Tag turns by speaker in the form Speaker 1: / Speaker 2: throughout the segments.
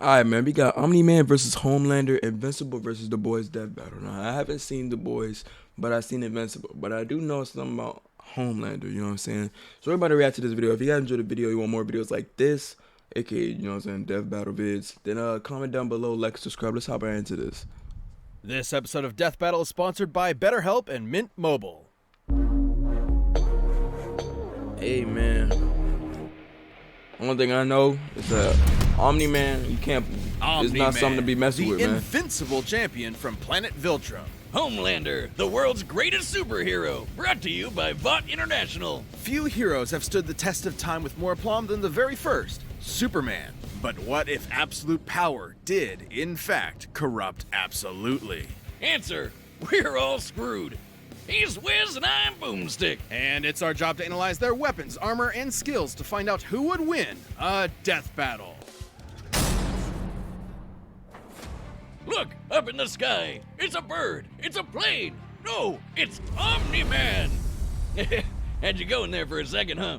Speaker 1: Alright, man, we got Omni-Man versus Homelander, Invincible versus The Boys Death Battle. Now, I haven't seen The Boys, but I've seen Invincible. But I do know something about Homelander, you know what I'm saying? So everybody react to this video. If you guys enjoyed the video, you want more videos like this, aka, you know what I'm saying, Death Battle vids, then comment down below, like, subscribe. Let's hop right into this.
Speaker 2: This episode of Death Battle is sponsored by BetterHelp and Mint Mobile.
Speaker 1: Hey, man. Only thing I know is that Omni-Man, you can't, it's not something to be messing with, man.
Speaker 2: The invincible champion from planet Viltrum.
Speaker 3: Homelander, the world's greatest superhero, brought to you by Vought International.
Speaker 2: Few heroes have stood the test of time with more aplomb than the very first, Superman. But what if absolute power did, in fact, corrupt absolutely?
Speaker 3: Answer, we're all screwed. He's Wiz and I'm Boomstick.
Speaker 2: And it's our job to analyze their weapons, armor, and skills to find out who would win a death battle.
Speaker 3: Look, up in the sky. It's a bird. It's a plane. No, it's Omni-Man. Had you going there for a second, huh?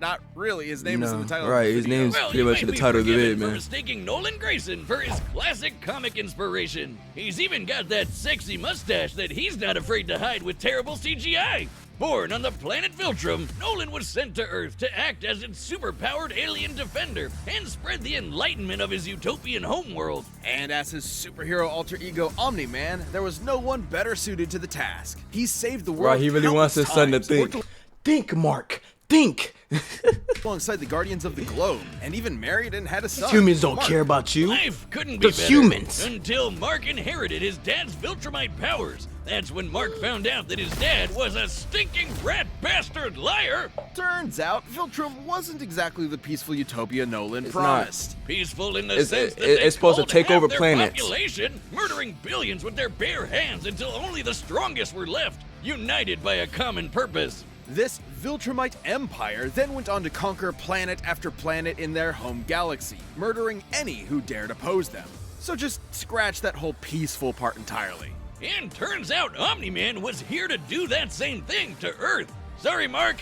Speaker 2: Not really. His name is in the title.
Speaker 1: Right,
Speaker 2: of the
Speaker 1: his
Speaker 2: video.
Speaker 1: name's
Speaker 3: Well,
Speaker 1: pretty
Speaker 3: you
Speaker 1: much
Speaker 3: may
Speaker 1: the
Speaker 3: be
Speaker 1: title of the
Speaker 3: forgiven
Speaker 1: vid,
Speaker 3: for
Speaker 1: man.
Speaker 3: mistaking Nolan Grayson for his classic comic inspiration. He's even got that sexy mustache that he's not afraid to hide with terrible CGI. Born on the planet Viltrum, Nolan was sent to Earth to act as its superpowered alien defender and spread the enlightenment of his utopian homeworld.
Speaker 2: And as his superhero alter ego Omni-Man, there was no one better suited to the task. He saved the world.
Speaker 1: Right, he really wants his son to
Speaker 2: countless
Speaker 1: think.
Speaker 2: times,
Speaker 1: Think, Mark. Think.
Speaker 2: worked alongside the Guardians of the Globe, and even married and had a son.
Speaker 1: Humans don't
Speaker 2: Mark.
Speaker 1: care about you.
Speaker 3: Life couldn't be
Speaker 1: The
Speaker 3: better
Speaker 1: humans.
Speaker 3: until Mark inherited his dad's Viltrumite powers. That's when Mark found out that his dad was a stinking rat bastard liar.
Speaker 2: Turns out, Viltrum wasn't exactly the peaceful utopia Nolan
Speaker 1: It's
Speaker 2: promised.
Speaker 3: Peaceful in the
Speaker 1: It's-
Speaker 3: sense that
Speaker 1: it's
Speaker 3: they
Speaker 1: supposed to
Speaker 3: culled
Speaker 1: take
Speaker 3: half
Speaker 1: over
Speaker 3: their
Speaker 1: planets.
Speaker 3: population, murdering billions with their bare hands until only the strongest were left, united by a common purpose.
Speaker 2: This Viltrumite empire then went on to conquer planet after planet in their home galaxy, murdering any who dared oppose them. So just scratch that whole peaceful part entirely.
Speaker 3: And turns out Omni-Man was here to do that same thing to Earth. Sorry, Mark,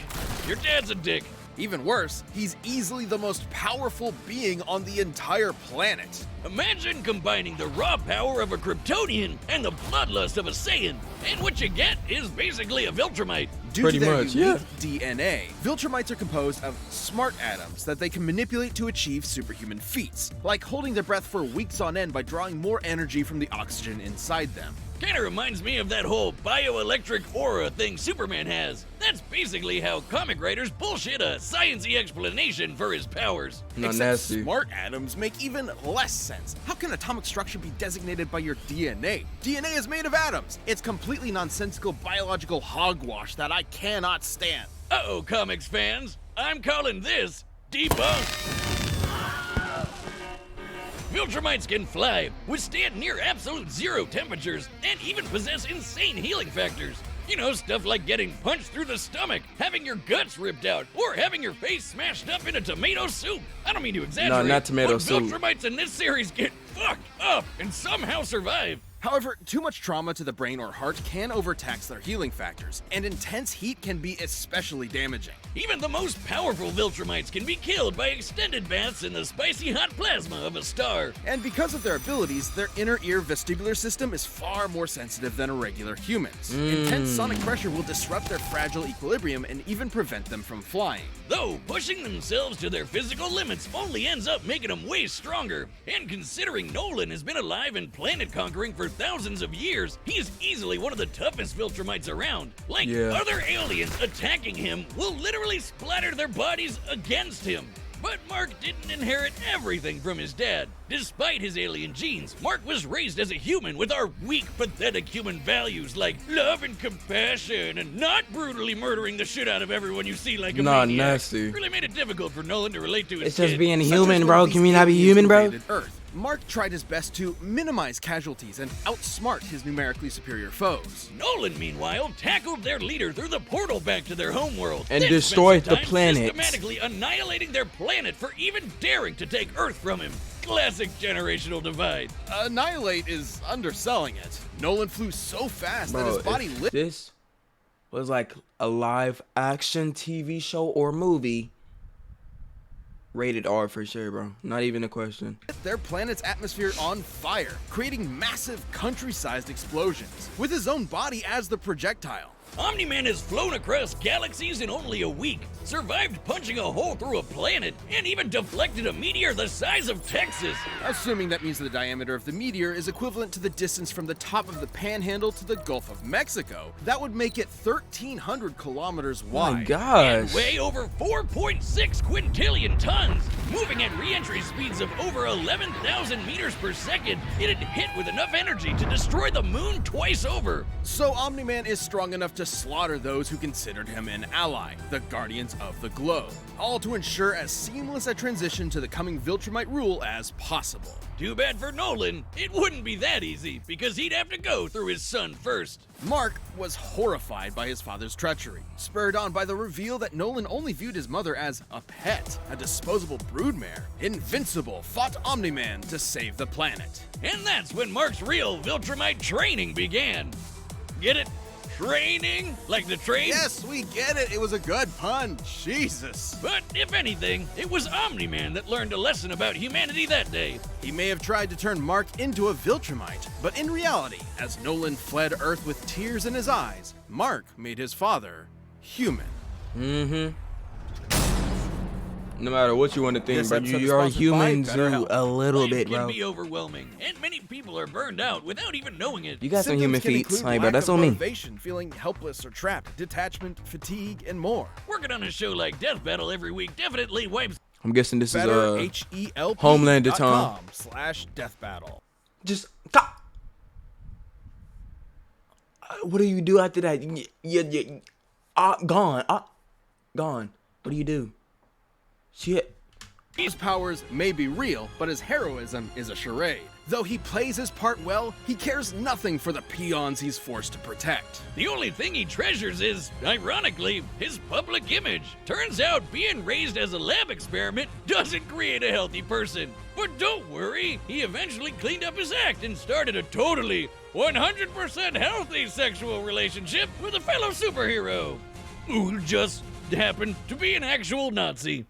Speaker 3: your dad's a dick.
Speaker 2: Even worse, he's easily the most powerful being on the entire planet.
Speaker 3: Imagine combining the raw power of a Kryptonian and the bloodlust of a Saiyan, and what you get is basically a Viltrumite.
Speaker 2: Due
Speaker 1: Pretty
Speaker 2: to their
Speaker 1: much,
Speaker 2: unique DNA, Viltrumites are composed of smart atoms that they can manipulate to achieve superhuman feats, like holding their breath for weeks on end by drawing more energy from the oxygen inside them.
Speaker 3: Kinda reminds me of that whole bioelectric aura thing Superman has. That's basically how comic writers bullshit a science-y explanation for his powers.
Speaker 1: Not
Speaker 2: Except
Speaker 1: nasty.
Speaker 2: smart atoms make even less sense. How can atomic structure be designated by your DNA? DNA is made of atoms. It's completely nonsensical biological hogwash that I cannot stand.
Speaker 3: Uh-oh, comics fans, I'm calling this debunked. Viltrumites can fly, withstand near absolute zero temperatures, and even possess insane healing factors. You know, stuff like getting punched through the stomach, having your guts ripped out, or having your face smashed up in a tomato soup. I don't mean to exaggerate,
Speaker 1: not tomato
Speaker 3: but
Speaker 1: soup.
Speaker 3: Viltrumites in this series get fucked up and somehow survive.
Speaker 2: However, too much trauma to the brain or heart can overtax their healing factors, and intense heat can be especially damaging.
Speaker 3: Even the most powerful Viltrumites can be killed by extended baths in the spicy hot plasma of a star.
Speaker 2: And because of their abilities, their inner ear vestibular system is far more sensitive than a regular human's. Intense sonic pressure will disrupt their fragile equilibrium and even prevent them from flying.
Speaker 3: Though pushing themselves to their physical limits only ends up making them way stronger. And considering Nolan has been alive and planet conquering for thousands of years, he's easily one of the toughest Viltrumites around. Like,
Speaker 1: Yeah.
Speaker 3: other aliens attacking him will literally splatter their bodies against him. But Mark didn't inherit everything from his dad. Despite his alien genes, Mark was raised as a human with our weak, pathetic human values like love and compassion and not brutally murdering the shit out of everyone you see like a
Speaker 1: Nah,
Speaker 3: maniac.
Speaker 1: nasty.
Speaker 3: Really made it difficult for Nolan to relate to his
Speaker 1: It's just
Speaker 3: kid.
Speaker 1: being
Speaker 2: Such
Speaker 1: human,
Speaker 2: as
Speaker 1: bro.
Speaker 2: when
Speaker 1: Can
Speaker 2: these
Speaker 1: we not be
Speaker 2: aliens
Speaker 1: human, bro?
Speaker 2: invaded Earth. Mark tried his best to minimize casualties and outsmart his numerically superior foes.
Speaker 3: Nolan, meanwhile, tackled their leader through the portal back to their homeworld
Speaker 1: And
Speaker 3: then spent
Speaker 1: destroyed
Speaker 3: some
Speaker 1: the
Speaker 3: time
Speaker 1: planet.
Speaker 3: systematically annihilating their planet for even daring to take Earth from him. Classic generational divide.
Speaker 2: Annihilate is underselling it. Nolan flew so fast that
Speaker 1: Bro,
Speaker 2: his body
Speaker 1: if
Speaker 2: lit.
Speaker 1: this was like a live action TV show or movie, rated R for sure, bro. Not even a question.
Speaker 2: Their planet's atmosphere on fire, creating massive country-sized explosions, with his own body as the projectile.
Speaker 3: Omni-Man has flown across galaxies in only a week, survived punching a hole through a planet, and even deflected a meteor the size of Texas.
Speaker 2: Assuming that means the diameter of the meteor is equivalent to the distance from the top of the Panhandle to the Gulf of Mexico, that would make it 1,300 kilometers wide.
Speaker 1: Oh my gosh.
Speaker 3: Weigh over 4.6 quintillion tons. Moving at re-entry speeds of over 11,000 meters per second, it had hit with enough energy to destroy the moon twice over.
Speaker 2: So Omni-Man is strong enough to slaughter those who considered him an ally, the Guardians of the Globe, all to ensure as seamless a transition to the coming Viltrumite rule as possible.
Speaker 3: Too bad for Nolan, it wouldn't be that easy, because he'd have to go through his son first.
Speaker 2: Mark was horrified by his father's treachery, spurred on by the reveal that Nolan only viewed his mother as a pet, a disposable broodmare. Invincible fought Omni-Man to save the planet.
Speaker 3: And that's when Mark's real Viltrumite training began. Get it? Training? Like the train?
Speaker 2: Yes, we get it. It was a good pun. Jesus.
Speaker 3: But if anything, it was Omni-Man that learned a lesson about humanity that day.
Speaker 2: He may have tried to turn Mark into a Viltrumite, but in reality, as Nolan fled Earth with tears in his eyes, Mark made his father human.
Speaker 1: No matter what you want to think,
Speaker 2: This
Speaker 1: bro,
Speaker 2: episode is
Speaker 1: you are
Speaker 2: sponsored by
Speaker 1: human too
Speaker 2: BetterHelp.
Speaker 1: a little
Speaker 3: Life
Speaker 1: bit,
Speaker 3: can
Speaker 1: bro.
Speaker 3: be overwhelming, and many people are burned out without even knowing it.
Speaker 1: You got some
Speaker 2: Symptoms
Speaker 1: human
Speaker 2: can
Speaker 1: feet,
Speaker 2: include
Speaker 1: like, bro.
Speaker 2: lack
Speaker 1: That's
Speaker 2: of
Speaker 1: on me.
Speaker 2: motivation, feeling helpless or trapped, detachment, fatigue, and more.
Speaker 3: Working on a show like Death Battle every week definitely wipes.
Speaker 1: I'm guessing this is
Speaker 2: Homelander
Speaker 1: time.
Speaker 2: /death battle.
Speaker 1: Just what do you do after that? Gone. Gone. What do you do? Shit.
Speaker 2: His powers may be real, but his heroism is a charade. Though he plays his part well, he cares nothing for the peons he's forced to protect.
Speaker 3: The only thing he treasures is, ironically, his public image. Turns out being raised as a lab experiment doesn't create a healthy person. But don't worry, he eventually cleaned up his act and started a totally 100% healthy sexual relationship with a fellow superhero, who just happened to be an actual Nazi.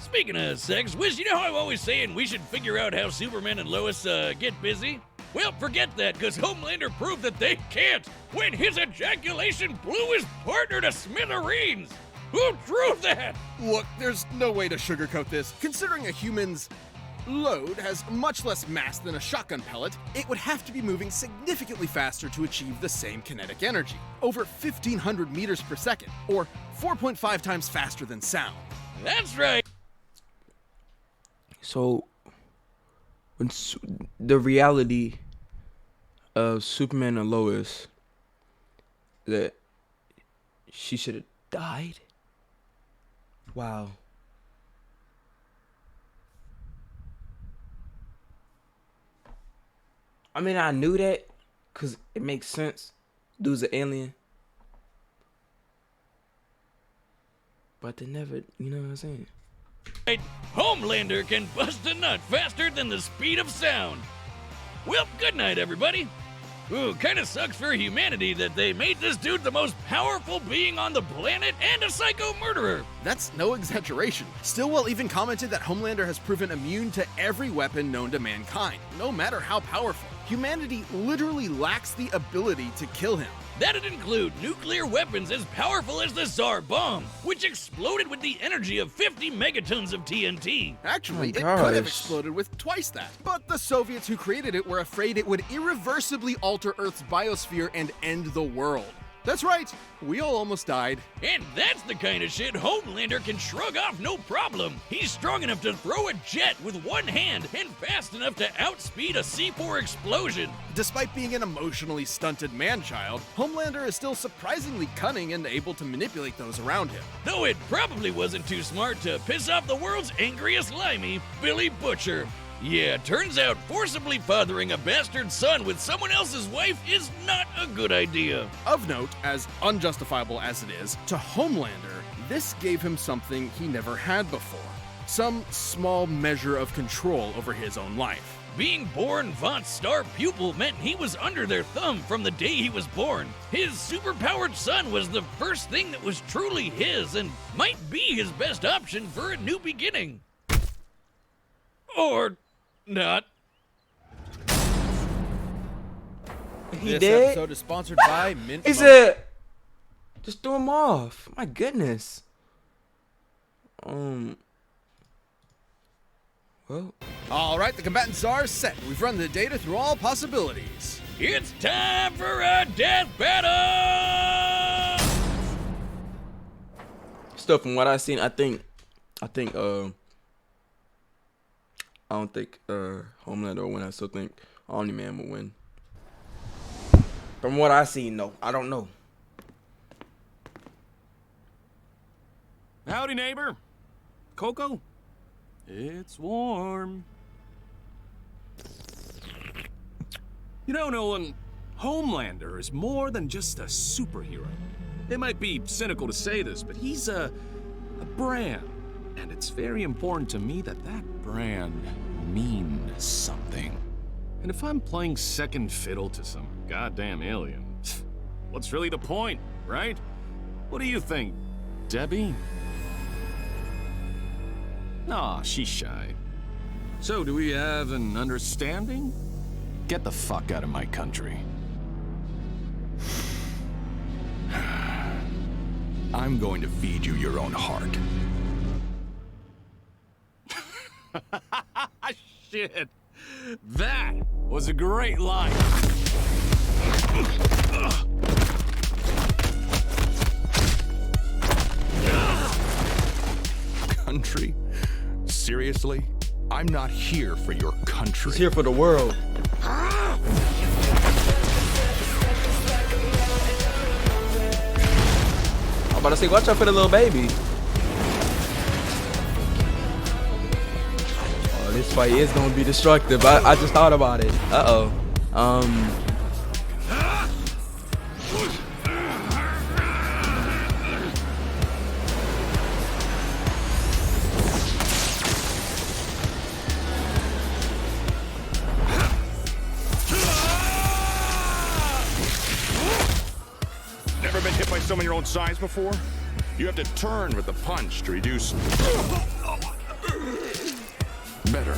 Speaker 3: Speaking of sex, Wiz, you know how I'm always saying we should figure out how Superman and Lois get busy? Well, forget that, because Homelander proved that they can't when his ejaculation blew his partner to smithereens. Who drew that?
Speaker 2: Look, there's no way to sugarcoat this. Considering a human's load has much less mass than a shotgun pellet, it would have to be moving significantly faster to achieve the same kinetic energy, over 1,500 meters per second, or 4.5 times faster than sound.
Speaker 3: That's right.
Speaker 1: So, when the reality of Superman and Lois, that she should have died. Wow. I mean, I knew that because it makes sense. Dude's an alien. But they never, you know what I'm saying?
Speaker 3: Homelander can bust a nut faster than the speed of sound. Well, good night, everybody. Ooh, kinda sucks for humanity that they made this dude the most powerful being on the planet and a psycho murderer.
Speaker 2: That's no exaggeration. Stillwell even commented that Homelander has proven immune to every weapon known to mankind, no matter how powerful. Humanity literally lacks the ability to kill him.
Speaker 3: That'd include nuclear weapons as powerful as the Tsar bomb, which exploded with the energy of 50 megatons of TNT.
Speaker 2: Actually,
Speaker 1: Oh
Speaker 2: it
Speaker 1: my
Speaker 2: could have
Speaker 1: gosh.
Speaker 2: exploded with twice that. But the Soviets who created it were afraid it would irreversibly alter Earth's biosphere and end the world. That's right, we all almost died.
Speaker 3: And that's the kind of shit Homelander can shrug off no problem. He's strong enough to throw a jet with one hand and fast enough to outspeed a C4 explosion.
Speaker 2: Despite being an emotionally stunted man-child, Homelander is still surprisingly cunning and able to manipulate those around him.
Speaker 3: Though it probably wasn't too smart to piss off the world's angriest limey, Billy Butcher. Yeah, turns out forcibly fathering a bastard son with someone else's wife is not a good idea.
Speaker 2: Of note, as unjustifiable as it is, to Homelander, this gave him something he never had before. Some small measure of control over his own life.
Speaker 3: Being born Vought's star pupil meant he was under their thumb from the day he was born. His superpowered son was the first thing that was truly his and might be his best option for a new beginning. Or not.
Speaker 1: He
Speaker 2: This
Speaker 1: did?
Speaker 2: episode is sponsored by Mint
Speaker 1: He
Speaker 2: Mobile.
Speaker 1: said, just threw him off. My goodness. Well,
Speaker 2: All right, the combatants are set. We've run the data through all possibilities.
Speaker 3: It's time for a death battle!
Speaker 1: still from what I seen, I don't think Homelander will win. I still think Omni-Man will win. From what I seen, no, I don't know.
Speaker 4: Howdy, neighbor. Coco? It's warm. You know, Nolan, Homelander is more than just a superhero. It might be cynical to say this, but he's a brand. And it's very important to me that that brand means something. And if I'm playing second fiddle to some goddamn alien, what's really the point, right? What do you think, Debbie? Aw, she's shy. So, do we have an understanding? Get the fuck out of my country.
Speaker 5: I'm going to feed you your own heart.
Speaker 4: Shit. That was a great line.
Speaker 5: Country? Seriously? I'm not here for your country.
Speaker 1: He's here for the world. I'm about to say, watch out for the little baby. Oh, this fight is gonna be destructive. I just thought about it. Uh-oh.
Speaker 5: Never been hit by someone your own size before? You have to turn with the punch to reduce... Better.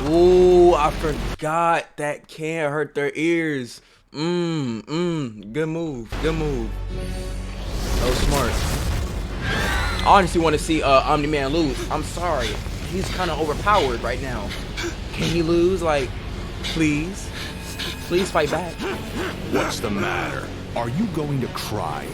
Speaker 1: Ooh, I forgot that can't hurt their ears. Good move. Good move. That was smart. I honestly want to see Omni-Man lose. I'm sorry. He's kind of overpowered right now. Can he lose? Like, please? Please fight back.
Speaker 5: What's the matter? Are you going to cry?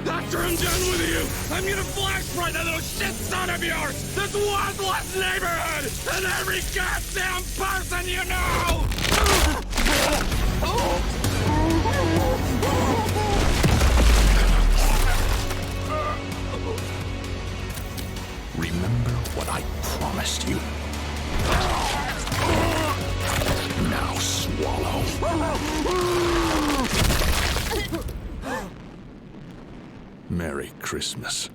Speaker 4: After I'm done with you, I'm gonna flash right that little shit son of yours! This worthless neighborhood! And every goddamn person you know!
Speaker 5: Remember what I promised you. Now swallow. Merry Christmas.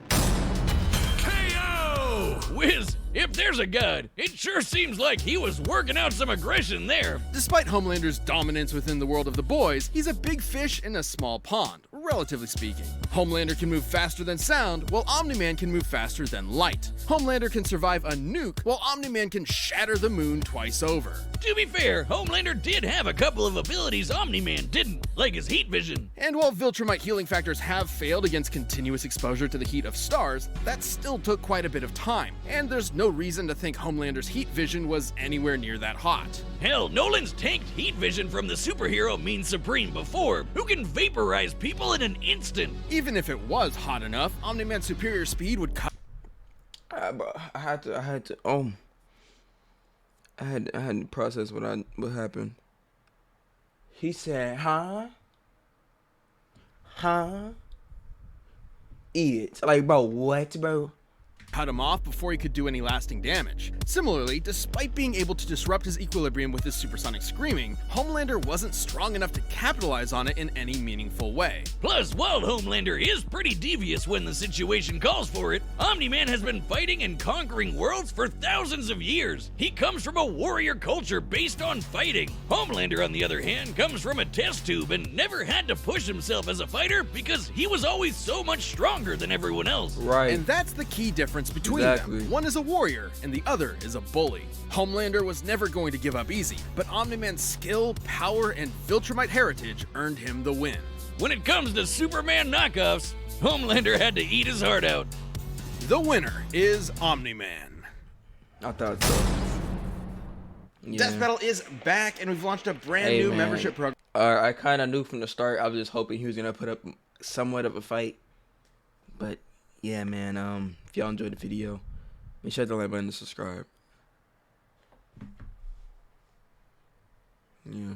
Speaker 3: KO! Wiz, if there's a god, it sure seems like he was working out some aggression there.
Speaker 2: Despite Homelander's dominance within the world of the boys, he's a big fish in a small pond, relatively speaking. Homelander can move faster than sound, while Omni-Man can move faster than light. Homelander can survive a nuke, while Omni-Man can shatter the moon twice over.
Speaker 3: To be fair, Homelander did have a couple of abilities Omni-Man didn't, like his heat vision.
Speaker 2: And while Viltrumite healing factors have failed against continuous exposure to the heat of stars, that still took quite a bit of time, and there's no reason to think Homelander's heat vision was anywhere near that hot.
Speaker 3: Hell, Nolan's tanked heat vision from the superhero Mean Supreme before, who can vaporize people in an instant.
Speaker 2: Even if it was hot enough, Omni-Man's superior speed would cut.
Speaker 1: Bro, I had to process what happened. He said, huh? It. Like, bro, what, bro?
Speaker 2: cut him off before he could do any lasting damage. Similarly, despite being able to disrupt his equilibrium with his supersonic screaming, Homelander wasn't strong enough to capitalize on it in any meaningful way.
Speaker 3: Plus, while Homelander is pretty devious when the situation calls for it, Omni-Man has been fighting and conquering worlds for thousands of years. He comes from a warrior culture based on fighting. Homelander, on the other hand, comes from a test tube and never had to push himself as a fighter because he was always so much stronger than everyone else.
Speaker 1: Right.
Speaker 2: And that's the key difference between
Speaker 1: Exactly.
Speaker 2: them. One is a warrior, and the other is a bully. Homelander was never going to give up easy, but Omni-Man's skill, power, and Viltrumite heritage earned him the win.
Speaker 3: When it comes to Superman knockoffs, Homelander had to eat his heart out.
Speaker 2: The winner is Omni-Man.
Speaker 1: I thought so. Yeah.
Speaker 2: Death Battle is back, and we've launched a brand
Speaker 1: Hey,
Speaker 2: new
Speaker 1: man.
Speaker 2: membership program.
Speaker 1: I kind of knew from the start. I was just hoping he was gonna put up somewhat of a fight. But yeah, man. If y'all enjoyed the video, make sure to hit the like button and subscribe. Yeah.